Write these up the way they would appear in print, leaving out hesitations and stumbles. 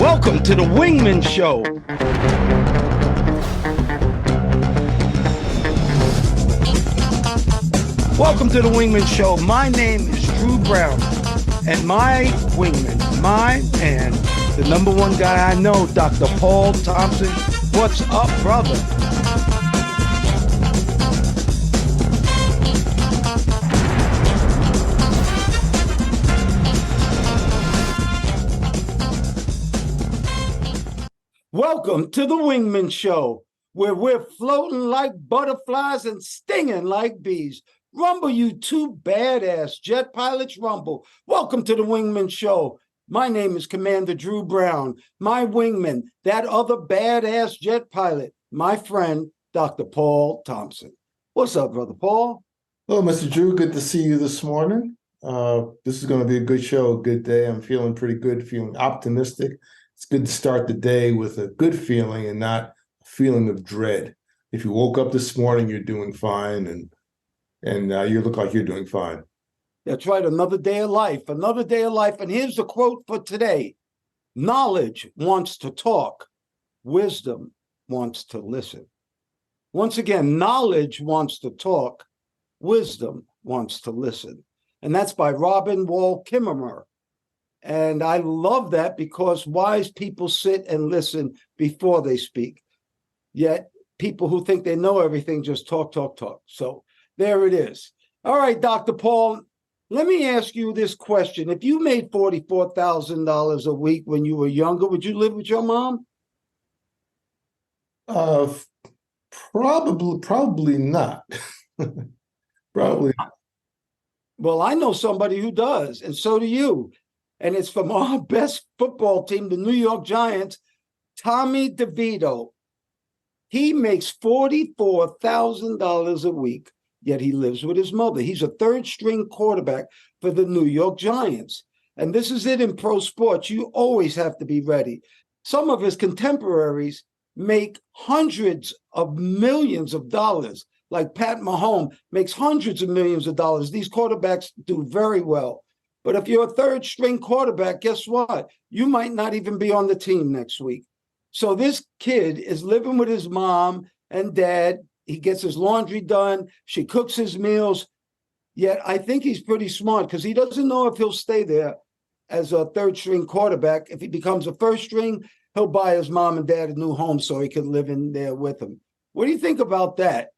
Welcome to the Wingmen Show. Welcome to the Wingmen Show. My name is Drew Brown, and my wingman, my man, the number one guy I know, Dr. Paul Thompson. What's up, brother? Welcome to the Wingmen Show, where we're floating like butterflies and stinging like bees. Rumble, you two badass jet pilots, rumble. Welcome to the Wingmen Show. My name is Commander Drew Brown. My wingman, that other badass jet pilot, my friend, Dr. Paul Thompson. What's up, brother Paul? Hello, Mr. Drew. Good to see you this morning. This is going to be a good show, a good day. I'm feeling pretty good, feeling optimistic. It's good to start the day with a good feeling and not a feeling of dread. If you woke up this morning, you're doing fine, and you look like you're doing fine. That's right. Another day of life, another day of life. And here's the quote for today. Knowledge wants to talk. Wisdom wants to listen. Once again, knowledge wants to talk. Wisdom wants to listen. And that's by Robin Wall Kimmerer. And I love that because wise people sit and listen before they speak. Yet people who think they know everything just talk. So there it is. All right, Dr. Paul, let me ask you this question. If you made $44,000 a week when you were younger, would you live with your mom? Probably not. Probably not. Well, I know somebody who does, and so do you. And it's from our best football team, the New York Giants, Tommy DeVito. He makes $44,000 a week, yet he lives with his mother. He's a third-string quarterback for the New York Giants. And this is it in pro sports. You always have to be ready. Some of his contemporaries make hundreds of millions of dollars, like Pat Mahomes makes hundreds of millions of dollars. These quarterbacks do very well. But if you're a third-string quarterback, guess what? You might not even be on the team next week. So this kid is living with his mom and dad. He gets his laundry done. She cooks his meals. Yet I think he's pretty smart because he doesn't know if he'll stay there as a third-string quarterback. If he becomes a first-string, he'll buy his mom and dad a new home so he can live in there with them. What do you think about that?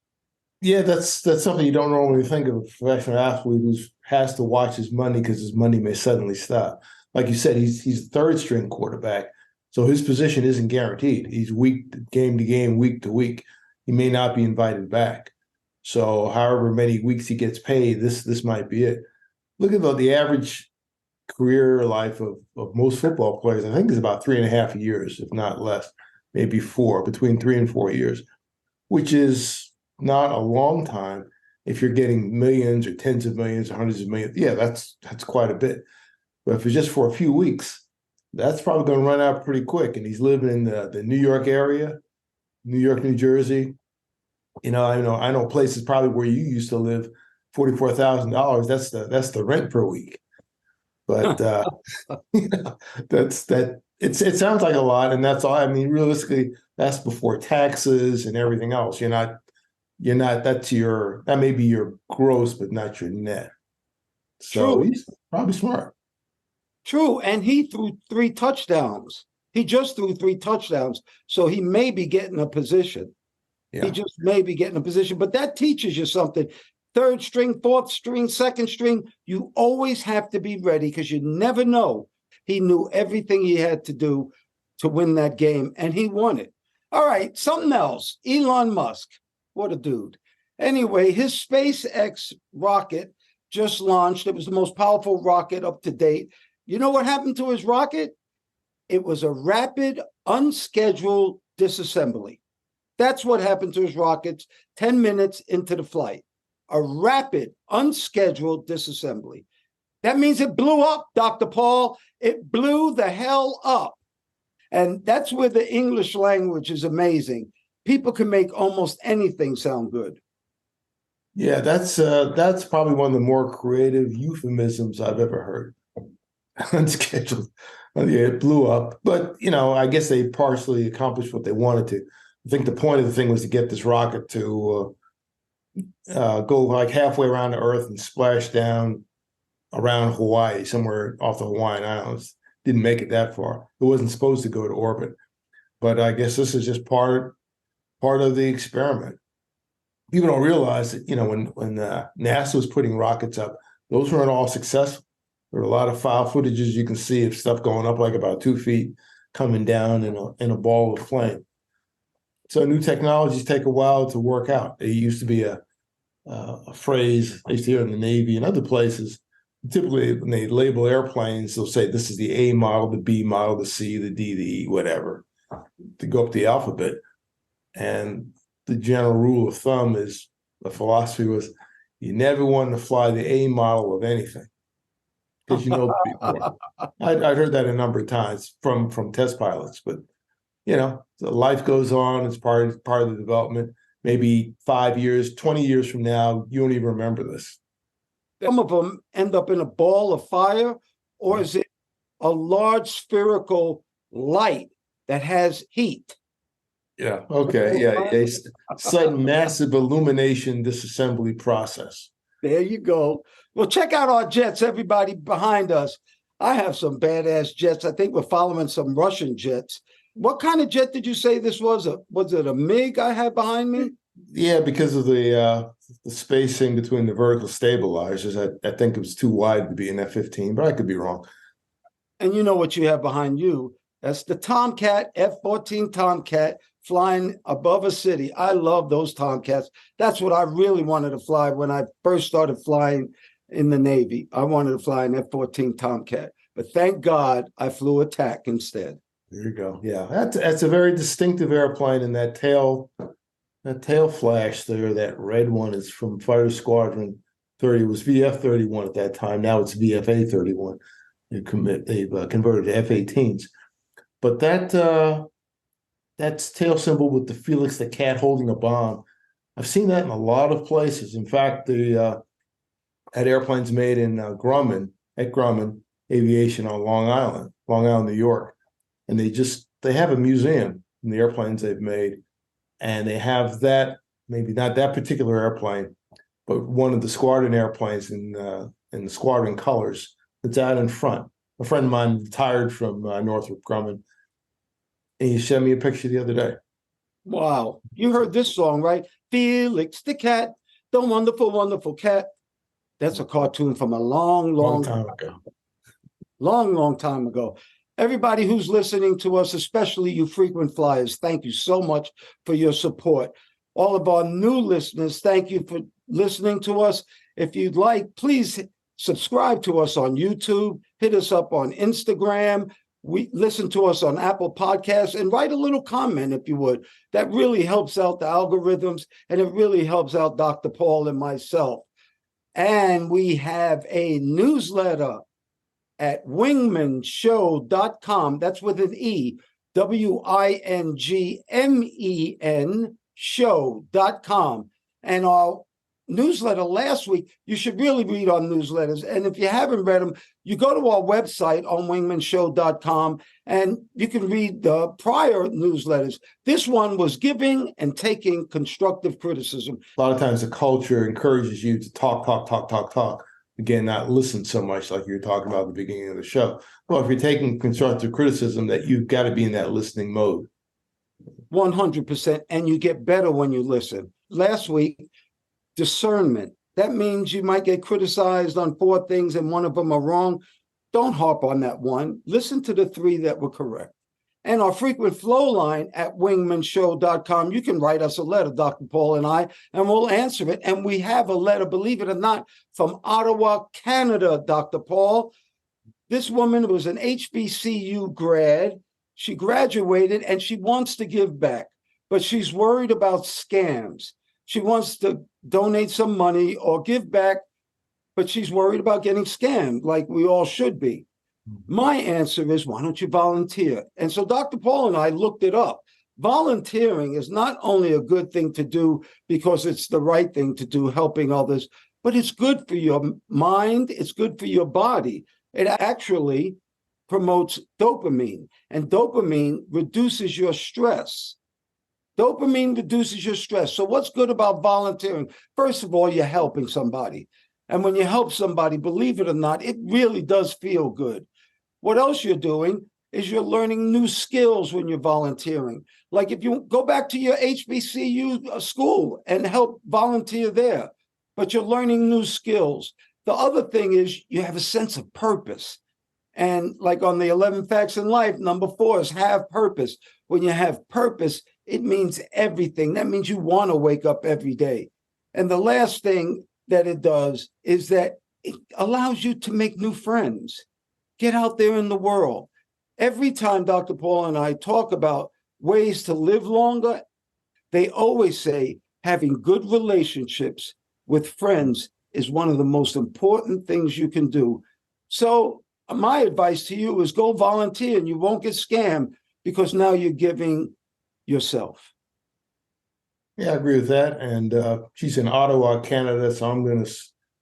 Yeah, that's something you don't normally think of a professional athlete who has to watch his money because his money may suddenly stop. Like you said, he's a third-string quarterback, so his position isn't guaranteed. He's game to game, week to week. He may not be invited back. So however many weeks he gets paid, this might be it. Look at the average career life of most football players. I think is about 3.5 years, if not less, maybe 4, between 3 and 4 years, which is not a long time if you're getting millions or tens of millions or hundreds of millions. Yeah, that's quite a bit. But if it's just for a few weeks, that's probably going to run out pretty quick. And he's living in the New York area, New York, New Jersey. I know places probably where you used to live, $44,000. That's the rent per week. But it sounds like a lot, and that's all. I mean, realistically, that's before taxes and everything else. That may be your gross, but not your net. So he's probably smart. True. And he threw 3 touchdowns. He just threw 3 touchdowns. So he may be getting a position. Yeah. He just may be getting a position. But that teaches you something. Third string, fourth string, second string, you always have to be ready because you never know. He knew everything he had to do to win that game, and he won it. All right, something else. Elon Musk. What a dude. Anyway, his SpaceX rocket just launched. It was the most powerful rocket up to date. You know what happened to his rocket? It was a rapid, unscheduled disassembly. That's what happened to his rockets 10 minutes into the flight. A rapid, unscheduled disassembly. That means it blew up, Dr. Paul. It blew the hell up. And that's where the English language is amazing. People can make almost anything sound good. Yeah, that's probably one of the more creative euphemisms I've ever heard. Unscheduled. Yeah, it blew up. But, I guess they partially accomplished what they wanted to. I think the point of the thing was to get this rocket to go like halfway around the Earth and splash down around Hawaii, somewhere off the Hawaiian Islands. Didn't make it that far. It wasn't supposed to go to orbit. But I guess this is just part of the experiment. People don't realize that, when NASA was putting rockets up, those weren't all successful. There are a lot of file footages you can see of stuff going up like about 2 feet, coming down in a ball of flame. So new technologies take a while to work out. It used to be a phrase I used to hear in the Navy and other places. Typically, when they label airplanes, they'll say this is the A model, the B model, the C, the D, the E, whatever, to go up the alphabet. And the general rule of thumb is, the philosophy was, you never want to fly the A model of anything, because before. I'd heard that a number of times from test pilots, but so life goes on. It's part of the development. Maybe 5 years, 20 years from now, you won't even remember this. Some of them end up in a ball of fire, or is it a large spherical light that has heat? Yeah. Okay. Yeah. Sudden massive illumination disassembly process. There you go. Well, check out our jets, everybody behind us. I have some badass jets. I think we're following some Russian jets. What kind of jet did you say this was? Was it a MiG I have behind me? Yeah, because of the spacing between the vertical stabilizers, I think it was too wide to be an F-15, but I could be wrong. And you know what you have behind you? That's the Tomcat, F-14 Tomcat, flying above a city. I love those Tomcats. That's what I really wanted to fly when I first started flying in the Navy. I wanted to fly an F-14 Tomcat, but thank God I flew a TAC instead. There you go. Yeah, that's a very distinctive airplane, and that tail flash there, that red one, is from Fighter Squadron 30. It was VF-31 at that time. Now it's VFA-31. They've converted to F-18s. But that's tail symbol with the Felix the cat holding a bomb. I've seen that in a lot of places. In fact, had airplanes made in Grumman Aviation on Long Island, New York. And they have a museum in the airplanes they've made. And they have that, maybe not that particular airplane, but one of the squadron airplanes in the squadron colors that's out in front. A friend of mine retired from Northrop Grumman, and he sent me a picture the other day. Wow. You heard this song, right? Felix the cat, the wonderful, wonderful cat. That's a cartoon from a long time ago. Long time ago. Everybody who's listening to us, especially you frequent flyers, thank you so much for your support. All of our new listeners, thank you for listening to us. If you'd like, please subscribe to us on YouTube, hit us up on Instagram, listen to us on Apple Podcasts, and write a little comment if you would. That really helps out the algorithms, and it really helps out Dr. Paul and myself. And we have a newsletter at wingmenshow.com. That's with an E, WINGMEN show.com. And our newsletter last week, you should really read our newsletters. And if you haven't read them, you go to our website on wingmenshow.com and you can read the prior newsletters. This one was giving and taking constructive criticism. A lot of times the culture encourages you to talk. Again, not listen so much, like you were talking about at the beginning of the show. Well, if you're taking constructive criticism, that you've got to be in that listening mode. 100%. And you get better when you listen. Last week, discernment. That means you might get criticized on 4 things and one of them are wrong. Don't harp on that one. Listen to the 3 that were correct. And our frequent flow line at wingmanshow.com, you can write us a letter, Dr. Paul and I, and we'll answer it. And we have a letter, believe it or not, from Ottawa, Canada, Dr. Paul. This woman was an HBCU grad. She graduated and she wants to give back, but she's worried about scams. She wants to donate some money or give back, but she's worried about getting scammed, like we all should be. My answer is, why don't you volunteer? And so Dr. Paul and I looked it up. Volunteering is not only a good thing to do because it's the right thing to do, helping others, but it's good for your mind. It's good for your body. It actually promotes dopamine, and dopamine reduces your stress. Dopamine reduces your stress. So what's good about volunteering? First of all, you're helping somebody. And when you help somebody, believe it or not, it really does feel good. What else you're doing is you're learning new skills when you're volunteering. Like if you go back to your HBCU school and help volunteer there, but you're learning new skills. The other thing is you have a sense of purpose. And like on the 11 facts in life, number 4 is have purpose. When you have purpose, it means everything. That means you want to wake up every day. And the last thing that it does is that it allows you to make new friends. Get out there in the world. Every time Dr. Paul and I talk about ways to live longer, they always say having good relationships with friends is one of the most important things you can do. So my advice to you is go volunteer and you won't get scammed because now you're giving yourself. Yeah, I agree with that. And she's in Ottawa, Canada, so I'm going to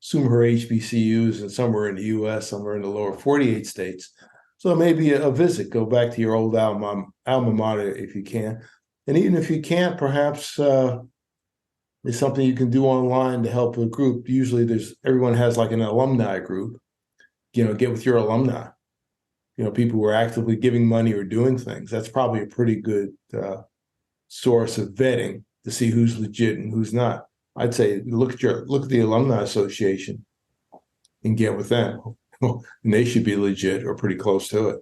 assume her HBCUs and somewhere in the US, somewhere in the lower 48 states. So maybe a visit, go back to your old alma mater if you can. And even if you can't, perhaps there's something you can do online to help a group. Usually everyone has like an alumni group. Get with your alumni. People who are actively giving money or doing things. That's probably a pretty good source of vetting to see who's legit and who's not. I'd say look at the alumni association and get with them. And they should be legit or pretty close to it.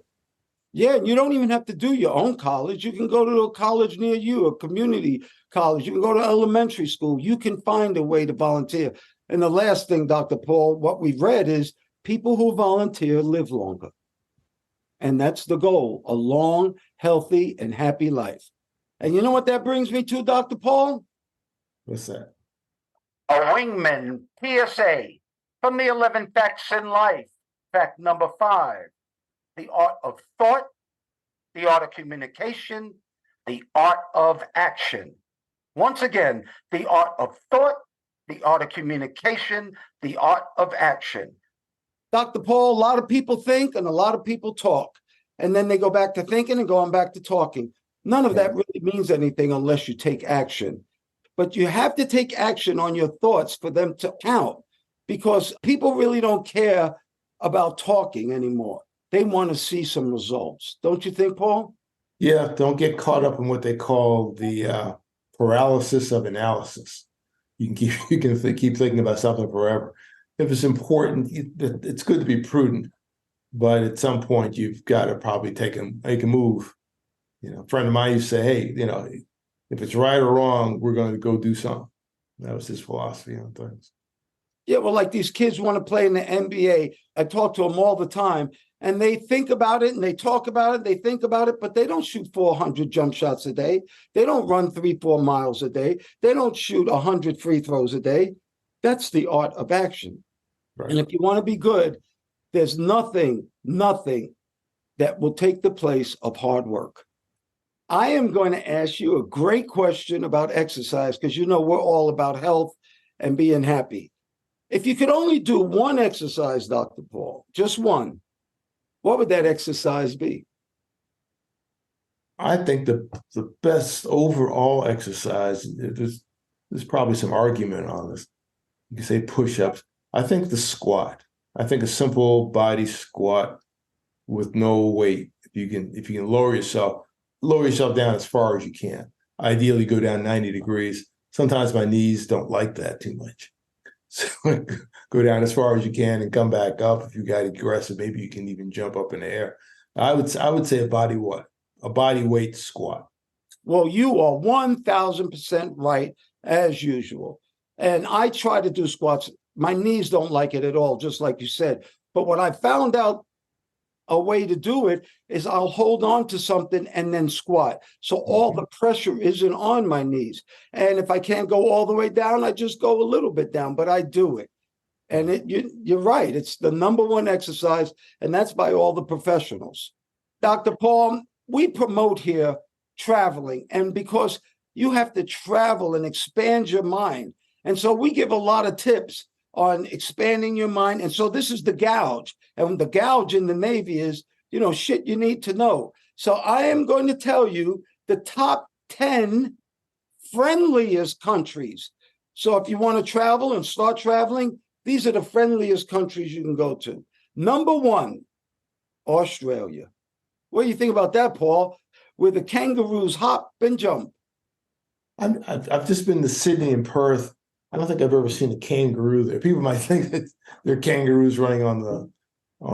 Yeah, and you don't even have to do your own college. You can go to a college near you, a community college. You can go to elementary school. You can find a way to volunteer. And the last thing, Dr. Paul, what we've read is people who volunteer live longer. And that's the goal, a long, healthy, and happy life. And you know what that brings me to, Dr. Paul? What's that? A Wingmen PSA from the 11 Facts in Life. Fact number 5, the art of thought, the art of communication, the art of action. Once again, the art of thought, the art of communication, the art of action. Dr. Paul, a lot of people think and a lot of people talk, and then they go back to thinking and going back to talking. None of that really means anything unless you take action. But you have to take action on your thoughts for them to count, because people really don't care about talking anymore. They want to see some results. Don't you think, Paul? Yeah, don't get caught up in what they call the paralysis of analysis. You can keep thinking about something forever. If it's important, it's good to be prudent, but at some point you've got to probably make a move. A friend of mine used to say, "Hey, if it's right or wrong, we're going to go do something." That was his philosophy on things. Yeah, well, like these kids want to play in the NBA. I talk to them all the time, and they think about it and they talk about it. They think about it, but they don't shoot 400 jump shots a day. They don't run 3-4 miles a day. They don't shoot 100 free throws a day. That's the art of action. Right. And if you want to be good, there's nothing that will take the place of hard work. I am going to ask you a great question about exercise, because we're all about health and being happy. If you could only do one exercise, Dr. Paul, just one, what would that exercise be? I think the best overall exercise, there's probably some argument on this. You can say push-ups. I think the squat. I think a simple body squat with no weight. If you can lower yourself down as far as you can. Ideally, go down 90 degrees. Sometimes my knees don't like that too much. So go down as far as you can and come back up. If you got aggressive, maybe you can even jump up in the air. I would say a body weight squat. Well, you are 1,000% right, as usual. And I try to do squats. My knees don't like it at all, just like you said. But what I found out a way to do it is I'll hold on to something and then squat. So all the pressure isn't on my knees. And if I can't go all the way down, I just go a little bit down, but I do it. And you're right. It's the number one exercise, and that's by all the professionals. Dr. Paul, we promote here traveling, and because you have to travel and expand your mind. And so we give a lot of tips on expanding your mind. And so this is the gouge. And the gouge in the Navy is shit you need to know. So I am going to tell you the top 10 friendliest countries. So if you want to travel and start traveling, these are the friendliest countries you can go to. Number 1, Australia. What do you think about that, Paul? Where the kangaroos hop and jump. I've just been to Sydney and Perth. I don't think I've ever seen a kangaroo there. People might think that there are kangaroos running on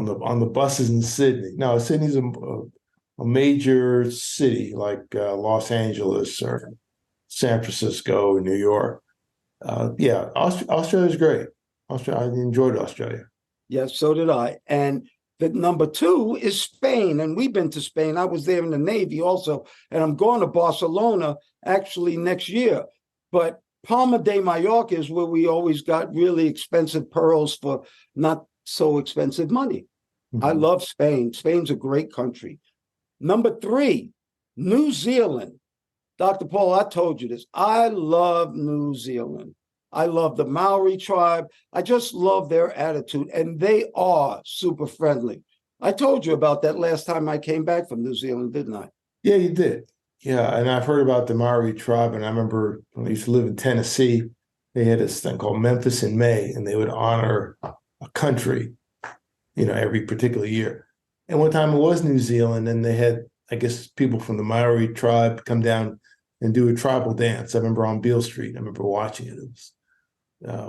the buses in Sydney. No, Sydney's a major city like Los Angeles or San Francisco, New York. Yeah, Australia's great. I enjoyed Australia. Yes, so did I. And the number 2 is Spain. And we've been to Spain. I was there in the Navy also. And I'm going to Barcelona actually next year. But Palma de Mallorca is where we always got really expensive pearls for not so expensive money. Mm-hmm. I love Spain. Spain's a great country. Number 3, New Zealand. Dr. Paul, I told you this. I love New Zealand. I love the Maori tribe. I just love their attitude, and they are super friendly. I told you about that last time I came back from New Zealand, didn't I? Yeah, you did. Yeah, and I've heard about the Maori tribe, and I remember when I used to live in Tennessee, they had this thing called Memphis in May, and they would honor a country, every particular year. And one time it was New Zealand, and they had, I guess, people from the Maori tribe come down and do a tribal dance. I remember on Beale Street. I remember watching it. It was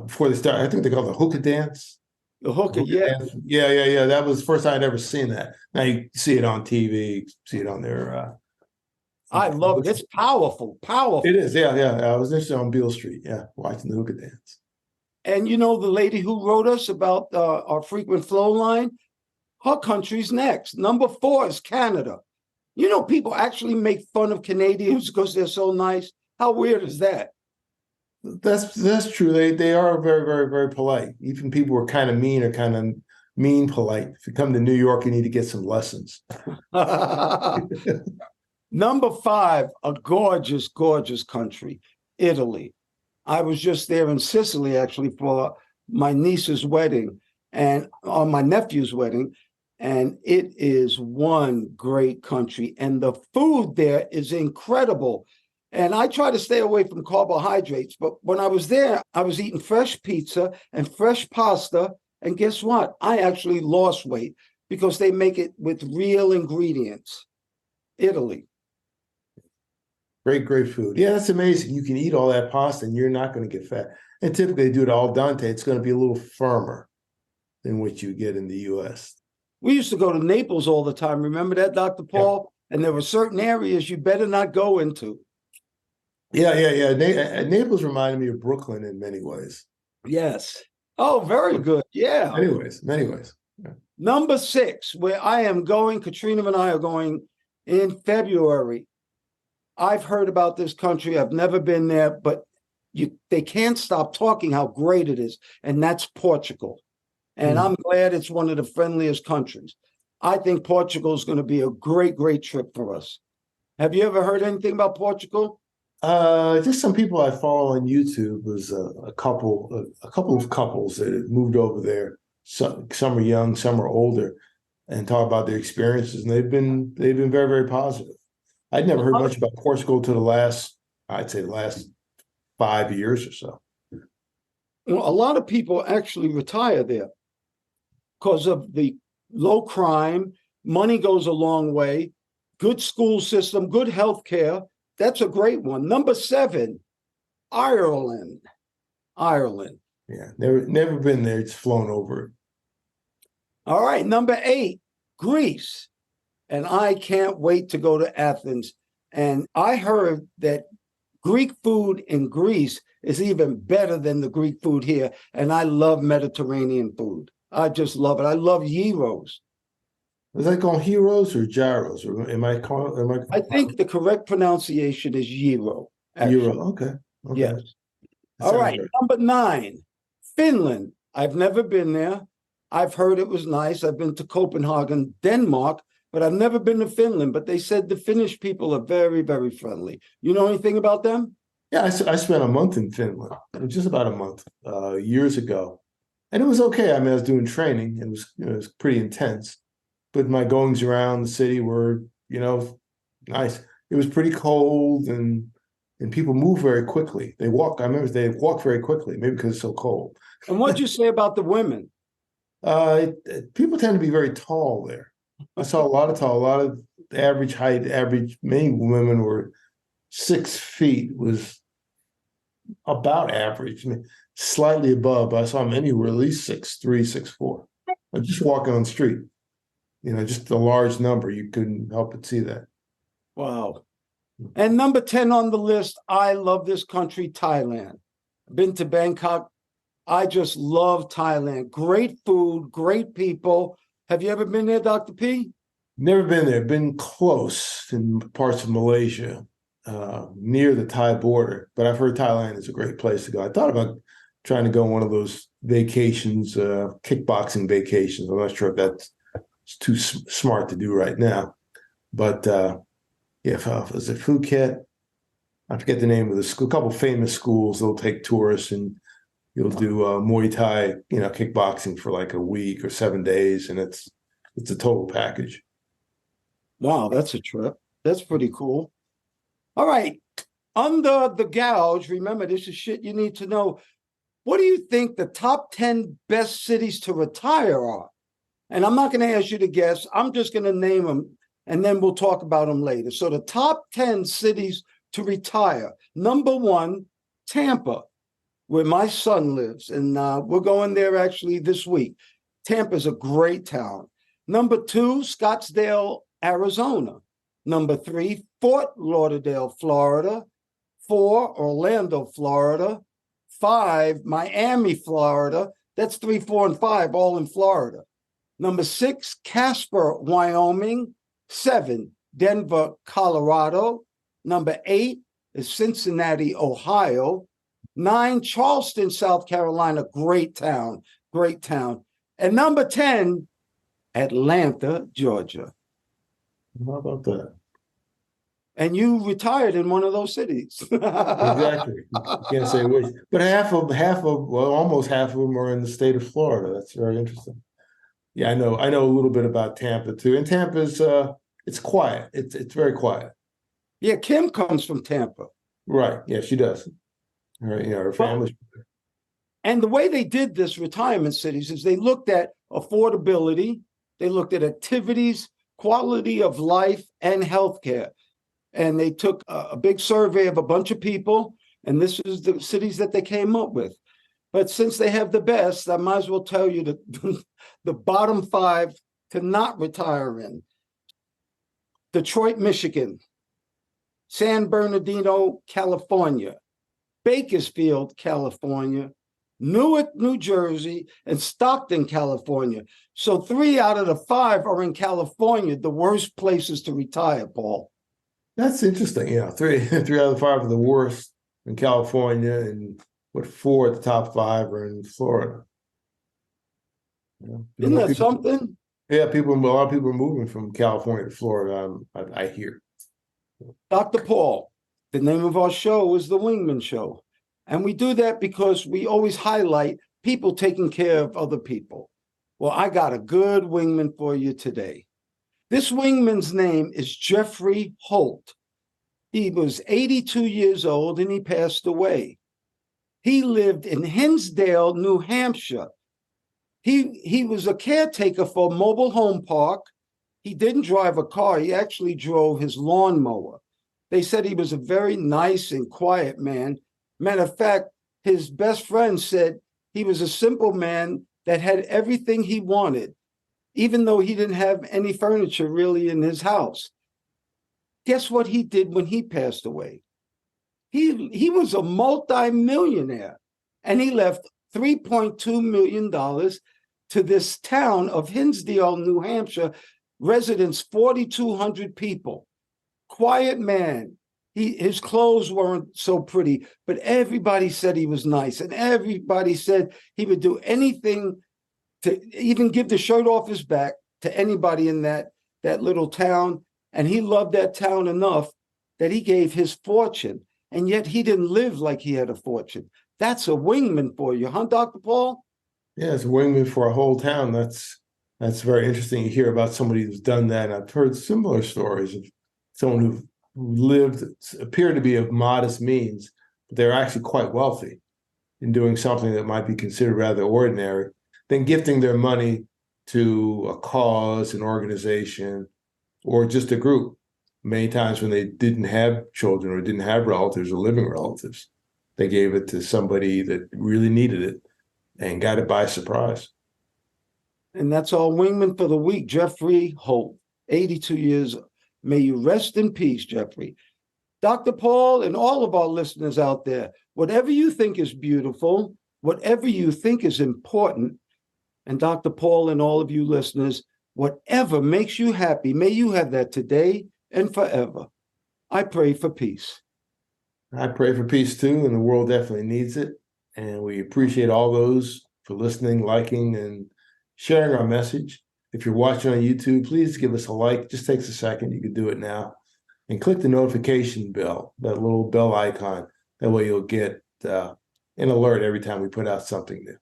before they started. I think they called it the hookah dance. The hookah, yeah. Dance. Yeah. That was the first time I'd ever seen that. Now you see it on TV, see it on their. I love it. It's powerful. It is, yeah. I was interested on Beale Street, watching the hookah dance. And the lady who wrote us about our frequent flow line, her country's next. Number 4 is Canada. People actually make fun of Canadians because they're so nice. How weird is that? That's true. They are very, very, very polite. Even people who are kind of mean are kind of mean polite. If you come to New York, you need to get some lessons. Number 5, a gorgeous, gorgeous country, Italy. I was just there in Sicily, actually, for my niece's wedding and on my nephew's wedding. And it is one great country. And the food there is incredible. And I try to stay away from carbohydrates. But when I was there, I was eating fresh pizza and fresh pasta. And guess what? I actually lost weight because they make it with real ingredients. Italy. Great food. Yeah, that's amazing. You can eat all that pasta and you're not going to get fat. And typically they do it al dente. It's going to be a little firmer than what you get in the U.S. We used to go to Naples all the time. Remember that, Dr. Paul? Yeah. And there were certain areas you better not go into. Yeah. Naples reminded me of Brooklyn in many ways. Yes. Oh, very good. Yeah. Many ways. Yeah. Number 6, where I am going, Katrina and I are going in February. I've heard about this country. I've never been there, but they can't stop talking how great it is. And that's Portugal. And I'm glad it's one of the friendliest countries. I think Portugal is going to be a great, great trip for us. Have you ever heard anything about Portugal? Just some people I follow on YouTube. Was a couple of couples that had moved over there. Some are young, some are older, and talk about their experiences. And they've been very, very positive. I'd never heard much about Portugal to the last 5 years or so. Well, a lot of people actually retire there because of the low crime. Money goes a long way. Good school system, good health care. That's a great one. Number 7, Ireland. Yeah, never been there. It's flown over it. All right, number 8, Greece. And I can't wait to go to Athens. And I heard that Greek food in Greece is even better than the Greek food here. And I love Mediterranean food. I just love it. I love gyros. Is that called heroes or gyros? Or I think the correct pronunciation is gyro. Gyro. Okay. Yes. All right. Great. Number 9, Finland. I've never been there. I've heard it was nice. I've been to Copenhagen, Denmark, but I've never been to Finland. But they said the Finnish people are very, very friendly. You know anything about them? Yeah, I spent a month in Finland, just about a month, years ago. And it was okay. I mean, I was doing training. It was pretty intense. but my goings around the city were, nice. It was pretty cold and people move very quickly. They walk. I remember they walk very quickly, maybe because it's so cold. And what'd you say about the women? People tend to be very tall there. I saw a lot of average height, many women were 6 feet was about average. I mean, slightly above. I saw many who were at least 6'3", 6'4". Just walking on the street, just a large number. You couldn't help but see that. Wow. And number 10 on the list, I love this country, Thailand. Been to Bangkok. I just love Thailand. Great food, great people. Have you ever been there, Dr. P? Never been there. Been close in parts of Malaysia, near the Thai border. But I've heard Thailand is a great place to go. I thought about trying to go on one of those vacations, kickboxing vacations. I'm not sure if that's too smart to do right now. But if was it Phuket? I forget the name of the school. A couple famous schools. They'll take tourists and you'll do Muay Thai, kickboxing for like a week or 7 days, and it's a total package. Wow, that's a trip. That's pretty cool. All right. Under the gouge, remember, this is shit you need to know. What do you think the top 10 best cities to retire are? And I'm not going to ask you to guess. I'm just going to name them, and then we'll talk about them later. So the top 10 cities to retire. Number 1, Tampa, where my son lives. And we're going there actually this week. Tampa's a great town. Number 2, Scottsdale, Arizona. Number 3, Fort Lauderdale, Florida. 4, Orlando, Florida. 5, Miami, Florida. That's 3, 4, and 5, all in Florida. Number 6, Casper, Wyoming. 7, Denver, Colorado. Number 8 is Cincinnati, Ohio. 9, Charleston, South Carolina. Great town, great town. And number 10, Atlanta, Georgia. How about that? And you retired in one of those cities. Exactly. You can't say which, but almost half of them are in the state of Florida. That's very interesting. Yeah, I know a little bit about Tampa too. And Tampa's it's quiet. It's very quiet. Yeah, Kim comes from Tampa. Right. Yeah, she does. Her family. And the way they did this retirement cities is they looked at affordability, they looked at activities, quality of life, and healthcare. And they took a big survey of a bunch of people, and this is the cities that they came up with. But since they have the best, I might as well tell you the bottom 5 to not retire in. Detroit, Michigan. San Bernardino, California. Bakersfield, California. Newark, New Jersey, and Stockton, California. So 3 out of the 5 are in California, the worst places to retire, Paul. That's interesting. Yeah, 3 out of the 5 are the worst in California, and 4 at the top 5 are in Florida. Isn't that something? Yeah, a lot of people are moving from California to Florida. I hear. Dr. Paul, the name of our show is the Wingman Show. And we do that because we always highlight people taking care of other people. Well, I got a good wingman for you today. This wingman's name is Jeffrey Holt. He was 82 years old and he passed away. He lived in Hinsdale, New Hampshire. He was a caretaker for a mobile home park. He didn't drive a car. He actually drove his lawnmower. They said he was a very nice and quiet man. Matter of fact, his best friend said he was a simple man that had everything he wanted, even though he didn't have any furniture really in his house. Guess what he did when he passed away? He was a multi-millionaire, and he left $3.2 million to this town of Hinsdale, New Hampshire, residents 4,200 people. Quiet man. His clothes weren't so pretty, but everybody said he was nice, and everybody said he would do anything to even give the shirt off his back to anybody in that little town. And he loved that town enough that he gave his fortune, and yet he didn't live like he had a fortune. That's a wingman for you, huh, Dr. Paul? Yeah, it's a wingman for a whole town. That's That's very interesting to hear about somebody who's done that. And I've heard similar stories of someone who lived, appeared to be of modest means, but they're actually quite wealthy in doing something that might be considered rather ordinary, then gifting their money to a cause, an organization, or just a group. Many times when they didn't have children or didn't have relatives or living relatives, they gave it to somebody that really needed it and got it by surprise. And that's our wingman for the week, Jeffrey Holt, 82 years. May you rest in peace, Jeffrey. Dr. Paul and all of our listeners out there, whatever you think is beautiful, whatever you think is important, and Dr. Paul and all of you listeners, whatever makes you happy, may you have that today and forever. I pray for peace. I pray for peace too, and the world definitely needs it. And we appreciate all those for listening, liking, and sharing our message. If you're watching on YouTube, please give us a like. It just takes a second. You can do it now. And click the notification bell, that little bell icon. That way you'll get an alert every time we put out something new.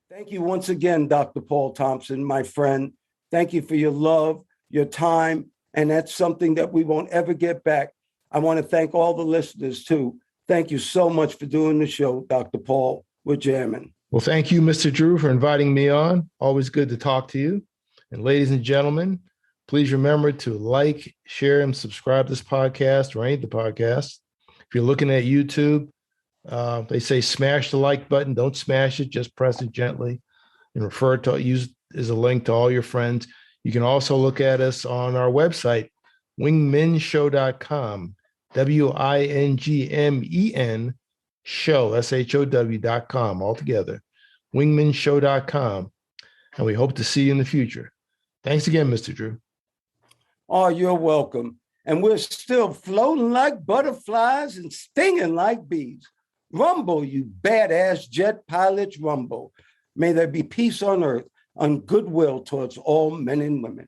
Thank you once again, Dr. Paul Thompson, my friend. Thank you for your love, your time, and that's something that we won't ever get back. I want to thank all the listeners, too. Thank you so much for doing the show, Dr. Paul. We're jamming. Well, thank you, Mr. Drew, for inviting me on. Always good to talk to you. And ladies and gentlemen, please remember to like, share, and subscribe to this podcast or any of the podcasts. If you're looking at YouTube, they say smash the like button. Don't smash it. Just press it gently and refer to use as a link to all your friends. You can also look at us on our website, wingmenshow.com, WINGMEN show, SHOW.com, altogether, wingmenshow.com. And we hope to see you in the future. Thanks again, Mr. Drew. Oh, you're welcome. And we're still floating like butterflies and stinging like bees. Rumble, you badass jet pilots, rumble. May there be peace on earth, and goodwill towards all men and women.